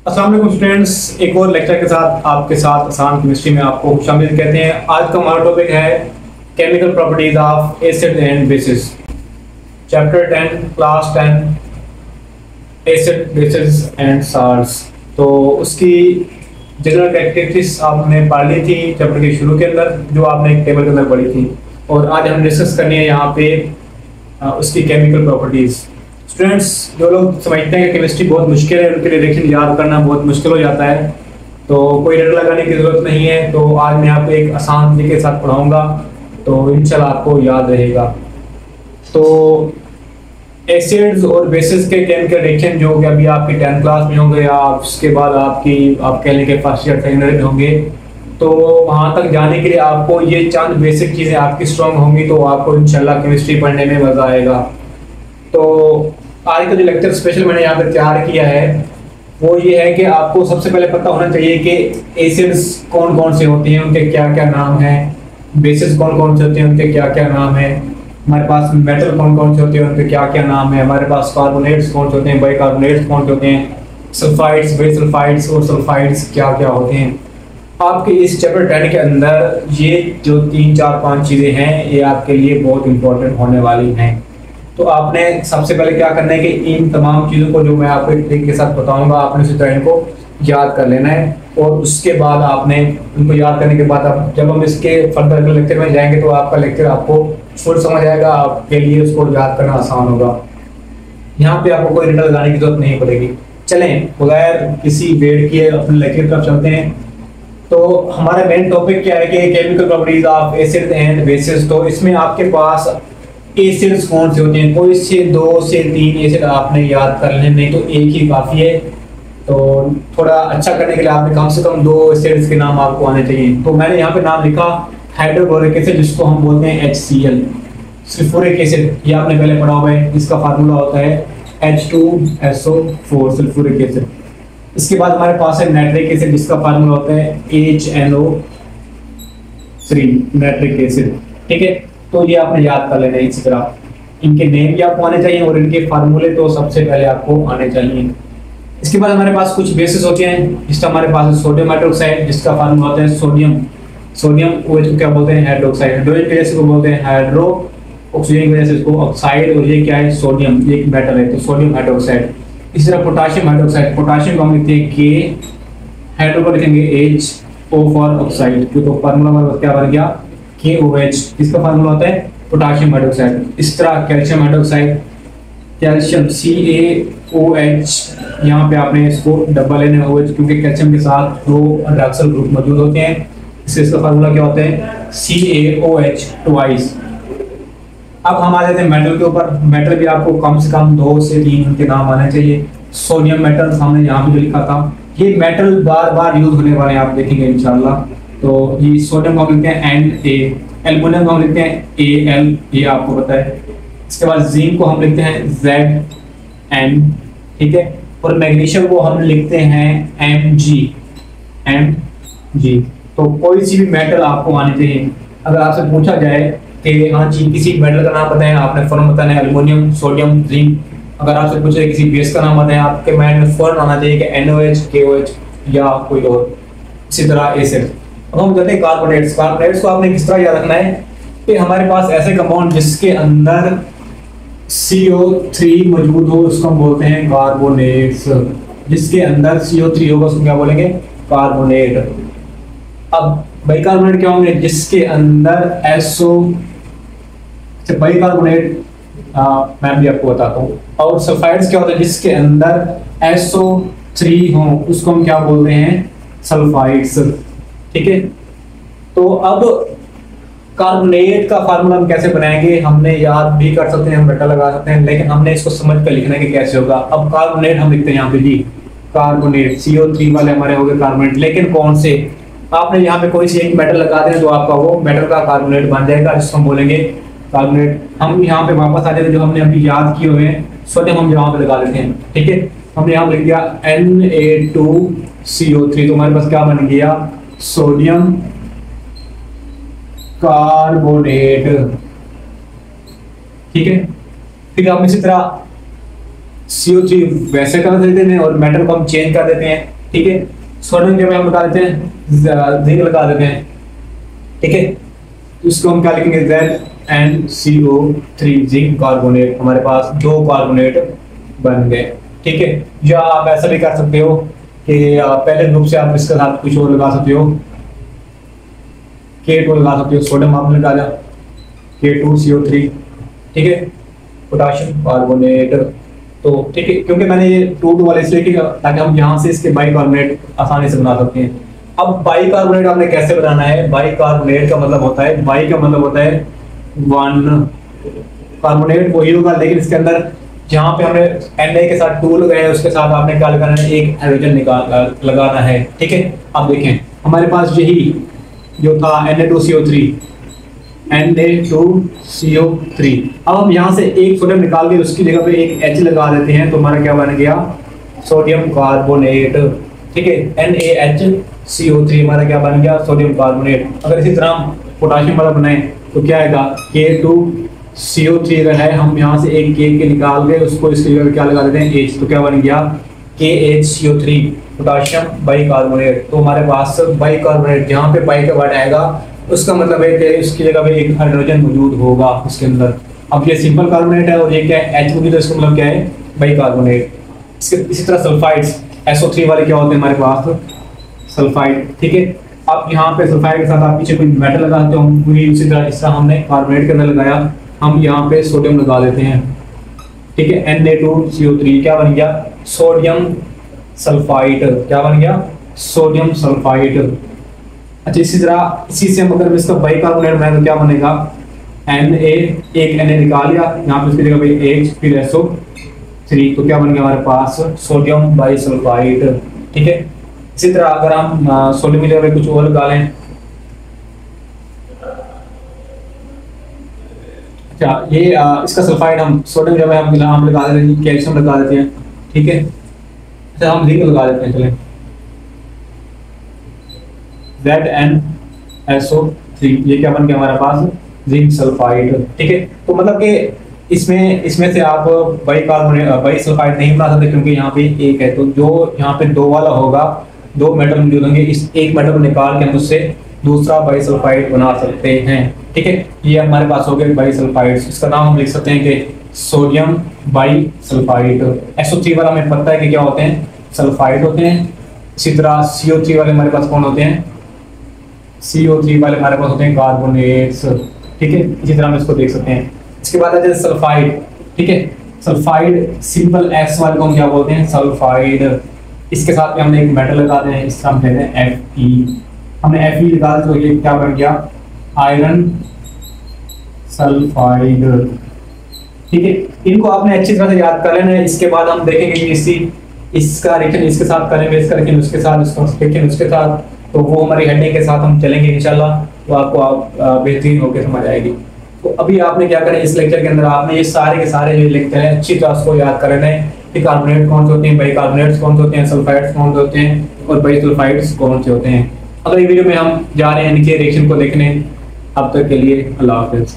अस्सलाम वालेकुम स्टूडेंट्स, एक और लेक्चर के साथ आपके साथ आसान केमिस्ट्री में आपको शामिल कहते हैं। आज का हमारा टॉपिक है chemical properties of acid and bases. Chapter 10 class 10 acid basis and salts. तो उसकी जनरल कैरेक्टरिस्टिक्स आपने पढ़ ली थी चैप्टर के शुरू के अंदर, जो आपने एक टेबल के अंदर पढ़ी थी, और आज हम डिस्कस करनी है यहाँ पे उसकी केमिकल प्रॉपर्टीज। स्टूडेंट्स, जो लोग समझते हैं कि केमिस्ट्री बहुत मुश्किल है, उनके लिए रिएक्शन याद करना बहुत मुश्किल हो जाता है, तो कोई रट लगाने की ज़रूरत नहीं है। तो आज मैं आपको एक आसान तरीके के साथ पढ़ाऊंगा, तो इंशाल्लाह आपको याद रहेगा। तो एसिड्स और बेसिस के केमिकल रिएक्शन जो होंगे अभी आपकी 10th क्लास में होंगे, या उसके बाद आप कह लें कि फर्स्ट ईयर सेकेंडरी में होंगे, तो वहाँ तक जाने के लिए आपको ये चंद बेसिक चीज़ें आपकी स्ट्रॉन्ग होंगी, तो आपको इंशाल्लाह केमिस्ट्री पढ़ने में मज़ा आएगा। तो आज का जो लेक्चर स्पेशल मैंने यहाँ पर तैयार किया है वो ये है कि आपको सबसे पहले पता होना चाहिए कि एसिड्स कौन कौन से होते हैं, उनके क्या क्या नाम हैं, बेसिस कौन कौन से होते हैं, उनके क्या क्या नाम है, हमारे पास मेटल कौन कौन से होते हैं, उनके क्या क्या नाम है, हमारे पास कार्बोनेट्स कौन से होते हैं, बाइकार्बोनेट्स कौन से होते हैं, सल्फाइड्स, बेसल्फाइड्स और सल्फाइड्स क्या क्या होते हैं। आपके इस चैप्टर 10 के अंदर ये जो 3 4 5 चीज़ें हैं ये आपके लिए बहुत इंपॉर्टेंट होने वाली हैं। तो आपने सबसे पहले क्या करना है कि इन तमाम चीज़ों को जो मैं आपको एक तरीके के साथ बताऊंगा, आपने उसी तरह इनको याद कर लेना है, और उसके बाद आपने उनको याद करने के बाद आप जब हम इसके फर्दर लेक्चर में जाएंगे तो आपका लेक्चर आपको फुल समझ आएगा, आपके लिए उसको याद करना आसान होगा। यहाँ पे आपको कोई रिडल लगाने की जरूरत नहीं पड़ेगी। चलें, बगैर किसी वेट किए अपने लेक्चर की तरफ चलते हैं। तो हमारा मेन टॉपिक क्या है कि chemical properties of acid and bases. तो इसमें आपके पास एसिड्स कौन से होते हैं, कोई से 2 से 3 एसिड आपने याद कर लेने, नहीं तो एक ही काफ़ी है। तो थोड़ा अच्छा करने के लिए आपने कम से कम 2 एसिड्स के नाम आपको आने चाहिए। तो मैंने यहाँ पे नाम लिखा हाइड्रोक्लोरिक एसिड, जिसको हम बोलते हैं HCl। सल्फ्यूरिक एसिड, ये आपने पहले पढ़ा हुआ है, इसका फार्मूला होता है H2SO4 सल्फ्यूरिक एसिड। इसके बाद हमारे पास है नाइट्रिक एसिड, जिसका फार्मूला होता है HNO3 नाइट्रिक एसिड। ठीक है, तो ये आपने याद कर लेना है। इसी तरह इनके नेम भी आपको आने चाहिए और इनके फार्मूले तो सबसे पहले आपको आने चाहिए। इसके बाद हमारे पास कुछ बेसिस होते हैं, जिसका हमारे पास है सोडियम हाइड्रोक्साइड, जिसका फार्मूला होता है सोडियम OH को क्या बोलते हैं, हाइड्रोक्साइड। हाइड्रोजन की वजह से इसको बोलते हैं हाइड्रो, ऑक्सीजन की वजह से इसको ऑक्साइड, और ये क्या है, सोडियम, ये एक मेटल है, तो सोडियम हाइड्रोक्साइड। इसी तरह पोटाशियम हाइड्रोक्साइड, पोटाशियम को हम लिखते हैं K, हाइड्रो को लिखेंगे HO फॉर ऑक्साइड, तो फार्मूला हमारे पास क्या बन गया, KOH, इसका फार्मूला होता है पोटाशियम हाइड्रोक्साइड। इस तरह कैल्शियम हाइड्रोक्साइड, कैल्शियम CaOH, यहाँ पे आपने इसको डबल NaOH, क्योंकि कैल्शियम के साथ 2 हाइड्रॉक्सिल ग्रुप मौजूद होते हैं, इससे इसका फार्मूला क्या होता है, CaOH ट्वाइस। अब हम आ जाते हैं मेटल के ऊपर। मेटल भी आपको कम से कम 2 से 3 उनके नाम आने चाहिए। सोडियम मेटल हमने यहाँ पे जो लिखा था, ये मेटल बार बार यूज होने वाले हैं, आप देखेंगे इंशाल्लाह। तो ये सोडियम को हम लिखते हैं Na, एल्युमिनियम को हम लिखते हैं Al, ये आपको पता है। इसके बाद जिंक को हम लिखते हैं Zn, ठीक है, और मैग्नीशियम को हम लिखते हैं Mg। तो कोई सी भी मेटल आपको आनी चाहिए। अगर आपसे पूछा जाए कि हाँ जी किसी मेटल का नाम बताएं, आपने फौरन बताना है एल्युमिनियम, सोडियम, जिंक। अगर आपसे पूछे किसी बेस का नाम बताएं, आपके माइंड में फौरन आना चाहिए कि NaOH, KOH या कोई और। इसी तरह एसिड। अब हम कहते हैं कार्बोनेट्स। कार्बोनेट्स को आपने किस तरह याद रखना है कि हमारे पास ऐसे कंपाउंड जिसके अंदर CO3 मौजूद हो, उसको हम बोलते हैं कार्बोनेट्स। जिसके अंदर CO3 होगा उसको क्या बोलेंगे, कार्बोनेट। अब बाइकार्बोनेट क्या होंगे, जिसके अंदर SO, बाइकार्बोनेट मैं भी आपको बताता हूँ। और सल्फाइड्स क्या होता है, जिसके अंदर SO3 हो, उसको हम क्या बोलते हैं, सल्फाइड्स। ठीक है, तो अब कार्बोनेट का फार्मूला हम कैसे बनाएंगे, हमने याद भी कर सकते हैं, हम रट्टा लगा सकते हैं, लेकिन हमने इसको समझ कर लिखना है कि कैसे होगा। अब कार्बोनेट हम लिखते हैं यहाँ पे जी, कार्बोनेट, CO3 वाले हमारे हो गए कार्बोनेट, लेकिन कौन से, आपने यहाँ पे कोई सी एक मेटल लगा देना तो आपका वो मेटल का कार्बोनेट बन जाएगा, जिसको हम बोलेंगे कार्बोनेट। हम यहाँ पे वापस आ जाते, जो हमने अभी याद किए हुए हैं, सोडियम हम यहाँ पे लगा देते हैं। ठीक है, हमने यहाँ लिख दिया Na2CO3, तो हमारे पास क्या बन गया, सोडियम कार्बोनेट। ठीक है, फिर हम इसी तरह CO3 वैसे कर देते हैं और मेटल को हम चेंज कर देते हैं, ठीक है। सोडियम जब हम लगा देते हैं, जिंक लगा देते हैं, ठीक है। इसको हम क्या लिखेंगे, ZnCO3 जिंक कार्बोनेट, हमारे पास 2 कार्बोनेट बन गए, ठीक है। या आप ऐसा भी कर सकते हो कि पहले ग्रुप से आप इसके साथ कुछ और लगा सकते हो, K2 लगा सकते हो, सोडियम आपने लगा दिया K2CO3, ठीक है, पोटाशियम कार्बोनेट। तो ठीक है, क्योंकि मैंने ये 2 वाले इसलिए किया ताकि हम यहाँ से इसके बाइकार्बोनेट आसानी से बना सकते हैं। अब बाइकार्बोनेट आपने कैसे बनाना है, बाइकार्बोनेट का मतलब होता है, बाई का मतलब होता है 1, कार्बोनेट वही होगा, लेकिन इसके अंदर जहाँ पे हमने Na के साथ 2 लगाए उसके साथ आपने क्या लगाना है, एक हाइड्रोजन लगाना है, ठीक है। अब देखें हमारे पास यही जो था Na2CO3, Na2CO3। अब हम यहाँ से एक सोडियम निकाल के उसकी जगह पे एक H लगा देते हैं, तो हमारा क्या बन गया, सोडियम कार्बोनेट, ठीक है। NaHCO3 हमारा क्या बन गया, सोडियम कार्बोनेट। अगर इसी तरह हम पोटाशियम वाला बनाए तो क्या आएगा, K2CO3 अगर है, हम यहाँ से एक K के निकाल के उसको इसकी जगह क्या लगा देते हैं, H, तो क्या बन गया, KHCO3 पोटाशियम बाइकार्बोनेट। तो हमारे पास बाइकार्बोनेट, जहाँ पे बाई का वर्ड आएगा उसका मतलब है कि उसकी जगह पे एक हाइड्रोजन मौजूद होगा उसके अंदर। अब ये सिंपल कार्बोनेट है और ये क्या है, H होगी, तो इसका मतलब क्या है, बाइकार्बोनेट। इसी तरह सल्फाइड्स SO3 वाले क्या होते हैं हमारे पास, सल्फाइड, ठीक है। अब यहाँ पे सल्फाइड के साथ आप पीछे कोई मेटल लगाते हो, वही उसी तरह इस तरह हमने कार्बोनेट के अंदर लगाया, हम यहाँ पे सोडियम लगा देते हैं, ठीक है। Na2CO3 क्या बन गया, सोडियम सल्फाइड, क्या बन गया, सोडियम सल्फाइड। अच्छा, इसी तरह इसी से हम अगर इसका बाइकार्बोनेट बनाए तो क्या बनेगा, Na, एक Na निकाल लिया, यहाँ पे इसकी जगह पे H, फिर SO3, तो क्या बन गया हमारे पास, सोडियम बाइसल्फाइड, ठीक है। इसी तरह अगर हम सोडियम की जगह पे कुछ और लगा लें, अच्छा ये इसका सल्फाइड हम सोडियम जब हम लगा देते हैं, कैल्शियम लगा देते हैं, ठीक है। अच्छा हम जिंक लगा देते हैं, चलें ZnSO3, ये क्या बन गया हमारे पास, जिंक सल्फाइड, ठीक है। तो मतलब कि इसमें से आप बाइसल्फाइड नहीं बना सकते क्योंकि यहाँ पे एक है, तो जो यहाँ पे 2 वाला होगा, 2 मेटल मौजूद होंगे, इस एक मेटल को निकाल के हम उससे दूसरा बाइसल्फाइड बना सकते हैं, ठीक है। ये हमारे पास हो गए बाइसल्फाइड्स। इसका नाम हम लिख सकते हैं कि सोडियम बाइसल्फाइड। SO3 वाला हमें पता है कि क्या होते हैं, सल्फाइड होते हैं। इसी तरह CO3 वाले हमारे पास कौन होते हैं, CO3 वाले हमारे पास होते हैं कार्बोनेट्स, ठीक है। इसी तरह हम इसको देख सकते हैं। इसके बाद आते हैं सल्फाइड, ठीक है। सल्फाइड सिंपल S वाले को हम क्या बोलते हैं, सल्फाइड। इसके साथ में हमने एक मेटल लगा दें, इसका हम कहते हैं Fe। हमने Fe लगा दिया तो ये क्या बन गया, आयरन सल्फाइड, ठीक है। इनको आपने अच्छी तरह से याद कर लेना है। इसके बाद हम देखेंगे कि इसका रिएक्शन इसके साथ करेंगे, इसका रिएक्शन उसके साथ, इसका रिएक्शन उसके साथ, तो वो हमारी हेडिंग के साथ हम चलेंगे इंशाल्लाह, तो आपको बेहतरीन होकर समझ आएगी। तो अभी आपने क्या करें, इस लेक्चर के अंदर आपने ये सारे के सारे जो लेक्चर हैं अच्छी तरह से याद करना है कि कार्बोनेट कौन से होते हैं, बाइकार्बोनेट्स कौन से होते हैं, सल्फाइड्स कौन से होते हैं और बाइसल्फाइड्स कौन से होते हैं। अगली वीडियो में हम जा रहे हैं नीचे रिएक्शन को देखने। अब तक के लिए अल्लाह हाफिज़।